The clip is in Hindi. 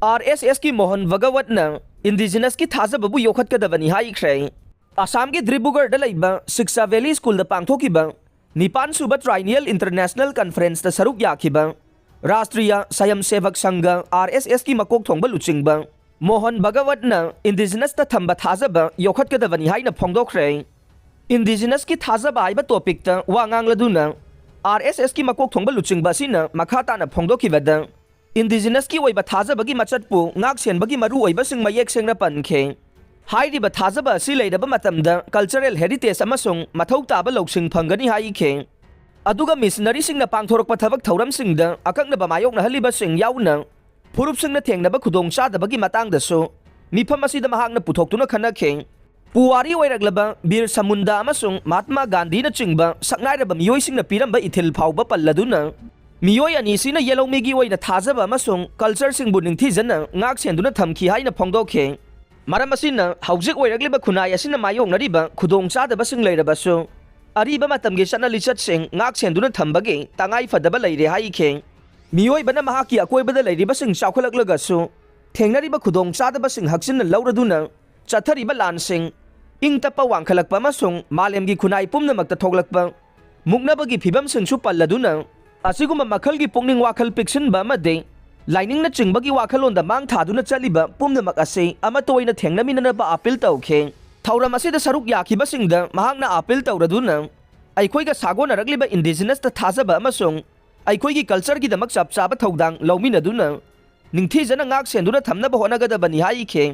RSS की मोहन भगवतना इंडिजिनस की थाजबबु योखतकदबनी हाइख्रे असम के द्रिबुगढ़ लैब शिक्षा वैली स्कूल पांथोखिब निपान सुब ट्राइनियल इंटरनेशनल कॉन्फ्रेंस सरुक याखिब राष्ट्रीय स्वयंसेवक संघ RSS की मकोक थोंब लुचिंग मोहन भगवतना इंडिजिनस थंब थाजब योखतकदबनी हाइना फोंदोखरे इंडिजिनस की थाजब आइब टॉपिक वा ngangladu RSS की मकोक थोंब लुचिंग असिना मखा ताना फोंदोखिबद इंडिजिनस की ओइब थाजबगी मचटपु ngak senbagi maru oibasing mayek sengna panखे हाइरिब थाजब असि लेरब मतमदा कल्चरल हेरिटेज अमसुंग मथौ ताब लौसिंग फंगनी हाइखे अदुगा मिशनरी सिंगना पांथोरक थबक थौरम सिंगदा अकंगना मायोक नहलिब सिंग याउना फुरुप सिंगना थेंगनब खुदोंग चादबगी मतंगदसु मिफम असिदा महांगना पुथोक्तुना खनखे पुवारी ओइरगलब बीर समुंदा अमसुंग महात्मा गांधी न चिंगबा सकनाइरब मियोइसिंगना पिरंब इथिल फाउब पल्लदुना मियोय अनिसिना येलौमीगी ओइना थाजब अमसुंग कल्चर सिंगबु निंगथिजना ngak सेंदुना थमखि हाइना फोंदोखे मरम असिना हौजिक ओइरगलिब खुनाय असिना मायोंगनरिब खुदोंग चादबसिंग लेरबसु अरिब मतमगे चना लिचतसिंग ngak सेंदुना थंबगे तंगाई फदब लेरे हाइखे मियोयबना महाकी अकोइबदा लेरिबसिंग चाखलगलगसु थेंगनरिब खुदोंग चादबसिंग हक्सिन लौरदुना चथरिब लानसिंग इंग तप वांखलकप अमसुंग मालेमगी खुनाय पुमनमक्ता थोगलकप मुक्नबगी फिबमसिंगसु पल्लदुना असिगुम मखलगी पुंगनिंग वाखल पिक्सनबा अमदे लाइनिंगना चिंबगी वाखलोंदा मांग थादुना चलिबा पुमनमक असे अमतोइना थेंगनमिननबा अपील तौखे थौरम असिदा सरुक याखिबसिंगदा महांगना अपील तौरदुना अइखोइगा सागोनरगलिबा इंडिजिनस ता थाजबा अमसुंग अइखोइगी कल्चरगी दमक चपचाबा थौदांग लौमिनदुना निंगथिजना ngak सेंदुना थमनबा होनगदबनी हाइखे